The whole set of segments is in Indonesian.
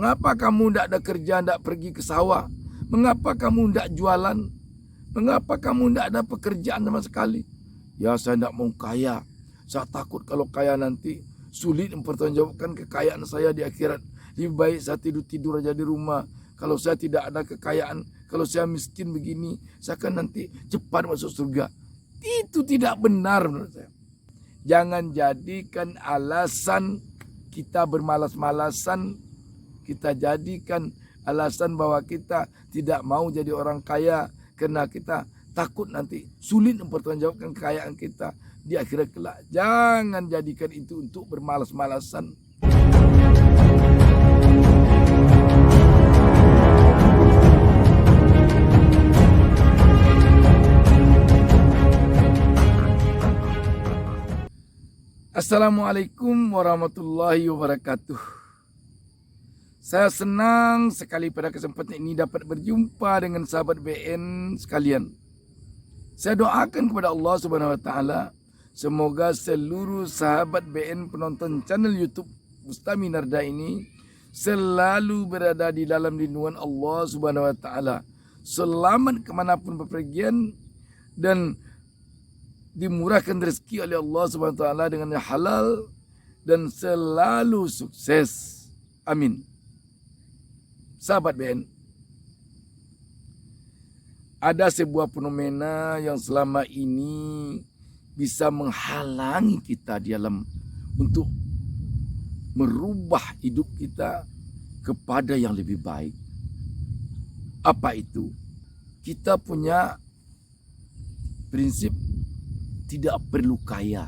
Mengapa kamu tidak ada kerja, tidak pergi ke sawah? Mengapa kamu tidak jualan? Mengapa kamu tidak ada pekerjaan sama sekali? Ya, saya tidak mau kaya. Saya takut kalau kaya nanti sulit mempertanggungjawabkan kekayaan saya di akhirat. Lebih baik saya tidur-tidur aja di rumah. Kalau saya tidak ada kekayaan, kalau saya miskin begini, saya akan nanti cepat masuk surga. Itu tidak benar menurut saya. Jangan jadikan alasan kita bermalas-malasan, kita jadikan alasan bahwa kita tidak mau jadi orang kaya karena kita takut nanti sulit mempertanggungjawabkan kekayaan kita di akhirat kelak. Jangan jadikan itu untuk bermalas-malasan. Assalamualaikum warahmatullahi wabarakatuh. Saya senang sekali pada kesempatan ini dapat berjumpa dengan sahabat BN sekalian. Saya doakan kepada Allah Subhanahu wa taala semoga seluruh sahabat BN penonton channel YouTube Bustami Narda ini selalu berada di dalam lindungan Allah Subhanahu wa taala. Selamat kemanapun bepergian dan dimurahkan rezeki oleh Allah Subhanahu wa taala dengan yang halal dan selalu sukses. Amin. Sahabat BN, ada sebuah fenomena yang selama ini bisa menghalangi kita di dalam untuk merubah hidup kita kepada yang lebih baik. Apa itu? Kita punya prinsip tidak perlu kaya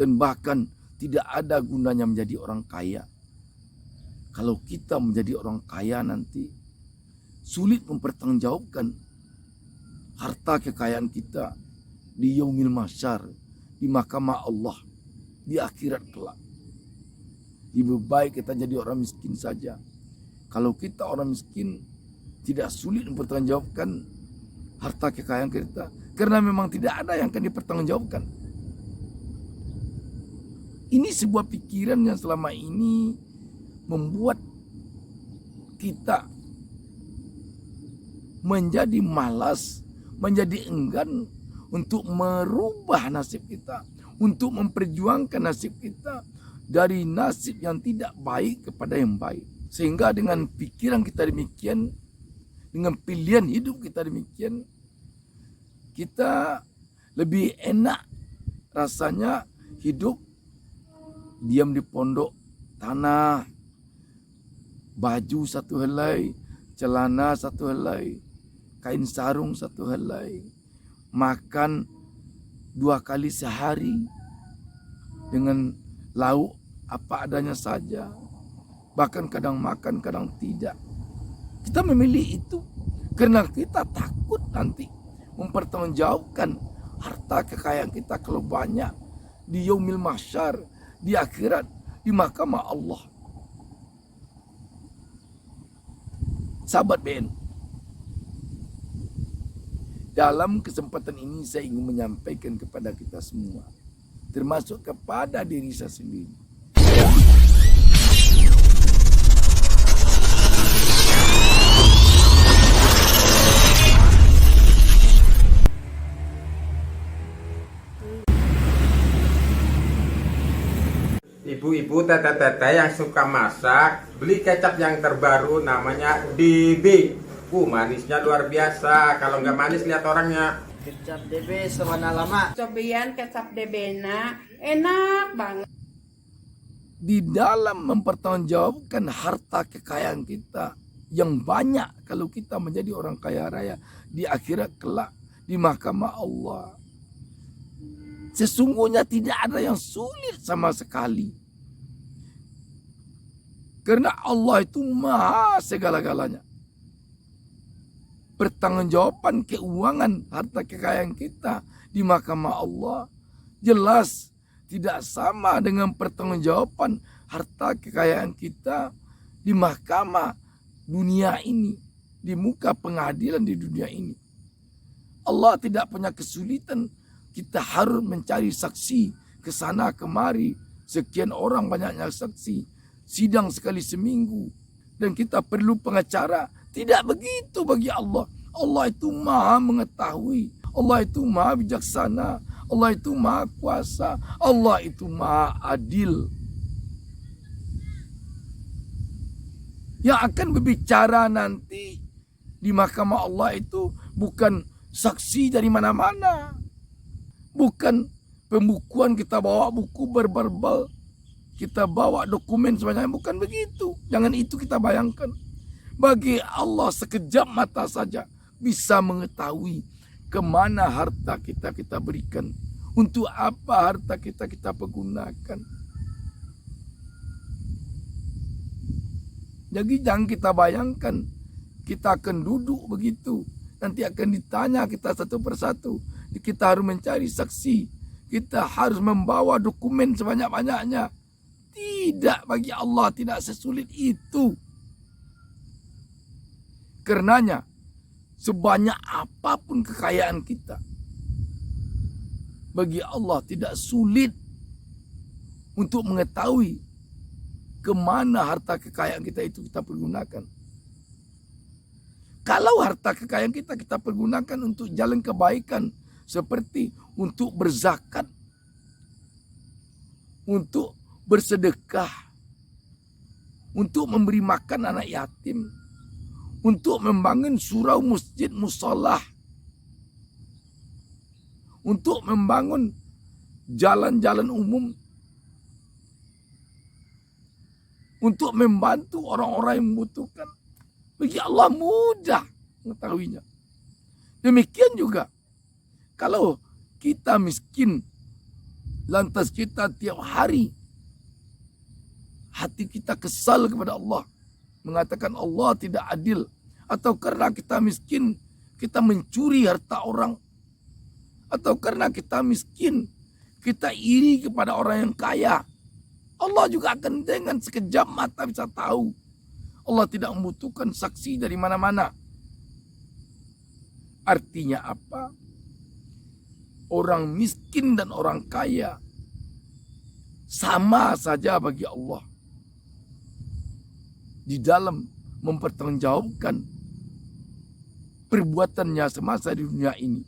dan bahkan tidak ada gunanya menjadi orang kaya. Kalau kita menjadi orang kaya nanti sulit mempertanggungjawabkan harta kekayaan kita di yaumil mahsyar, di mahkamah Allah, di akhirat kelak. Lebih baik kita jadi orang miskin saja. Kalau kita orang miskin tidak sulit mempertanggungjawabkan harta kekayaan kita karena memang tidak ada yang akan dipertanggungjawabkan. Ini sebuah pikiran yang selama ini membuat kita menjadi malas, menjadi enggan untuk merubah nasib kita, untuk memperjuangkan nasib kita dari nasib yang tidak baik kepada yang baik. Sehingga dengan pikiran kita demikian, dengan pilihan hidup kita demikian, kita lebih enak rasanya hidup diam di pondok tanah, baju satu helai, celana satu helai, kain sarung satu helai, makan 2 kali sehari dengan lauk apa adanya saja, bahkan kadang makan kadang tidak. Kita memilih itu karena kita takut nanti mempertanggungjawabkan harta kekayaan kita kalau banyak di yaumil mahsyar, di akhirat, di mahkamah Allah. Sahabat BN, dalam kesempatan ini saya ingin menyampaikan kepada kita semua, termasuk kepada diri saya sendiri. Ibu-ibu, tete-tete yang suka masak, beli kecap yang terbaru namanya DB. Manisnya luar biasa. Kalau nggak manis lihat orangnya. Kecap DB sewarna lama. Cobian kecap DB na enak banget. Di dalam mempertanggungjawabkan harta kekayaan kita yang banyak, kalau kita menjadi orang kaya raya di akhirat kelak, di mahkamah Allah, sesungguhnya tidak ada yang sulit sama sekali. Karena Allah itu maha segala-galanya. Pertanggungjawaban keuangan harta kekayaan kita di mahkamah Allah jelas tidak sama dengan pertanggungjawaban harta kekayaan kita di mahkamah dunia ini, di muka pengadilan di dunia ini. Allah tidak punya kesulitan kita harus mencari saksi ke sana kemari, sekian orang banyaknya saksi, sidang sekali seminggu dan kita perlu pengacara. Tidak begitu bagi Allah. Allah itu maha mengetahui. Allah itu maha bijaksana. Allah itu maha kuasa. Allah itu maha adil. Yang akan berbicara nanti di mahkamah Allah itu bukan saksi dari mana-mana. Bukan pembukuan kita bawa buku berbal, kita bawa dokumen sebanyak, bukan begitu. Jangan itu kita bayangkan. Bagi Allah sekejap mata saja bisa mengetahui kemana harta kita berikan. Untuk apa harta kita pergunakan. Jadi jangan kita bayangkan kita akan duduk begitu. Nanti akan ditanya kita satu persatu. Kita harus mencari saksi. Kita harus membawa dokumen sebanyak-banyaknya. Tidak, bagi Allah tidak sesulit itu. Karenanya sebanyak apapun kekayaan kita, bagi Allah tidak sulit untuk mengetahui kemana harta kekayaan kita itu kita pergunakan. Kalau harta kekayaan kita pergunakan untuk jalan kebaikan, seperti untuk berzakat, untuk bersedekah, untuk memberi makan anak yatim, untuk membangun surau masjid musolah, untuk membangun jalan-jalan umum, untuk membantu orang-orang yang membutuhkan. Bagi Allah mudah mengetahuinya. Demikian juga kalau kita miskin, lantas kita tiap hari hati kita kesal kepada Allah, mengatakan Allah tidak adil, atau karena kita miskin kita mencuri harta orang, atau karena kita miskin kita iri kepada orang yang kaya, Allah juga akan dengan sekejap mata bisa tahu. Allah tidak membutuhkan saksi dari mana-mana. Artinya apa? Orang miskin dan orang kaya sama saja bagi Allah di dalam mempertanggungjawabkan perbuatannya semasa di dunia ini,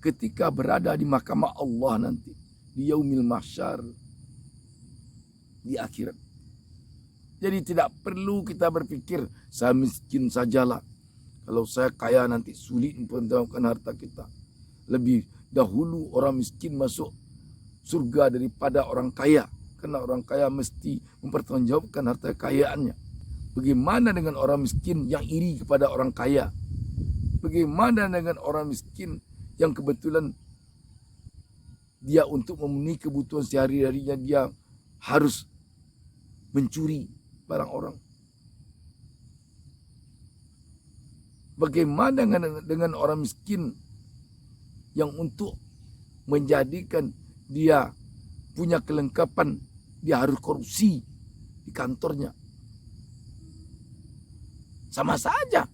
ketika berada di mahkamah Allah nanti di yaumil mahsyar, di akhirat. Jadi tidak perlu kita berpikir saya miskin sajalah, kalau saya kaya nanti sulit mempertanggungjawabkan harta kita. Lebih dahulu orang miskin masuk surga daripada orang kaya, karena orang kaya mesti mempertanggungjawabkan harta kekayaannya. Bagaimana dengan orang miskin yang iri kepada orang kaya? Bagaimana dengan orang miskin yang kebetulan dia untuk memenuhi kebutuhan sehari-harinya dia harus mencuri barang orang? Bagaimana dengan orang miskin yang untuk menjadikan dia punya kelengkapan dia harus korupsi di kantornya? Sama saja.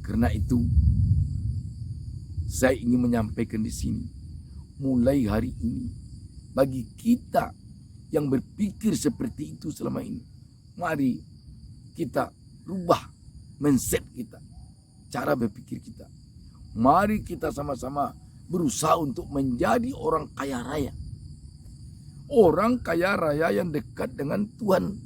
Karena itu saya ingin menyampaikan di sini, mulai hari ini bagi kita yang berpikir seperti itu selama ini, mari kita rubah mindset kita, cara berpikir kita. Mari kita sama-sama berusaha untuk menjadi orang kaya raya. Orang kaya raya yang dekat dengan Tuhan.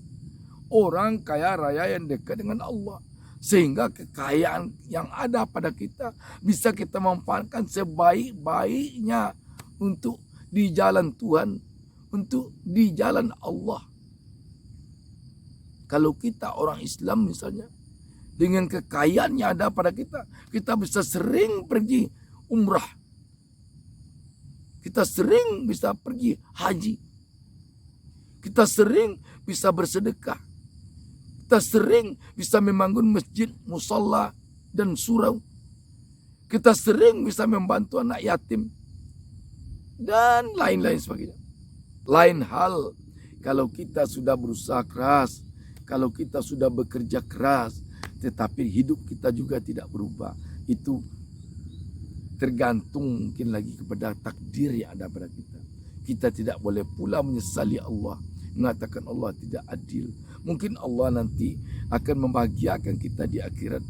Orang kaya raya yang dekat dengan Allah. Sehingga kekayaan yang ada pada kita bisa kita manfaatkan sebaik-baiknya untuk di jalan Tuhan, untuk di jalan Allah. Kalau kita orang Islam misalnya, dengan kekayaan yang ada pada kita, kita bisa sering pergi umrah. Kita sering bisa pergi haji. Kita sering bisa bersedekah. Kita sering bisa membangun masjid, musola, dan surau. Kita sering bisa membantu anak yatim. Dan lain-lain sebagainya. Lain hal kalau kita sudah berusaha keras, kalau kita sudah bekerja keras, tetapi hidup kita juga tidak berubah. Itu tergantung mungkin lagi kepada takdir yang ada pada kita. Kita tidak boleh pula menyesali Allah. mengatakan Allah tidak adil. Mungkin Allah nanti akan membahagiakan kita di akhirat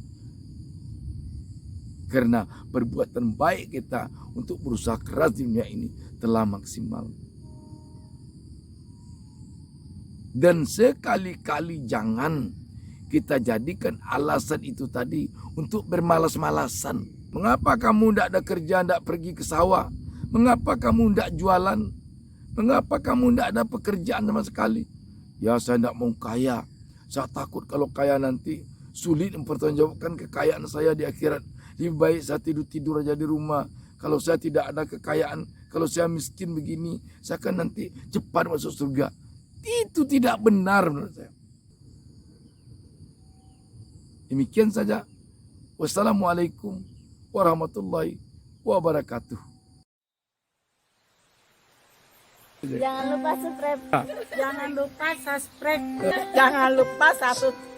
karena perbuatan baik kita untuk berusaha keras di dunia ini telah maksimal. Dan sekali-kali jangan kita jadikan alasan itu tadi untuk bermalas-malasan. Mengapa kamu tidak ada kerja, tidak pergi ke sawah? Mengapa kamu tidak jualan? Mengapa kamu tidak ada pekerjaan sama sekali? Ya, saya tidak mau kaya. Saya takut kalau kaya nanti sulit mempertanggungjawabkan kekayaan saya di akhirat. Lebih baik saya tidur-tidur aja di rumah. Kalau saya tidak ada kekayaan, kalau saya miskin begini, saya akan nanti cepat masuk surga. Itu tidak benar menurut saya. Demikian saja. Wassalamualaikum warahmatullahi wabarakatuh. Jangan lupa subscribe. Jangan lupa subscribe. Jangan lupa subscribe.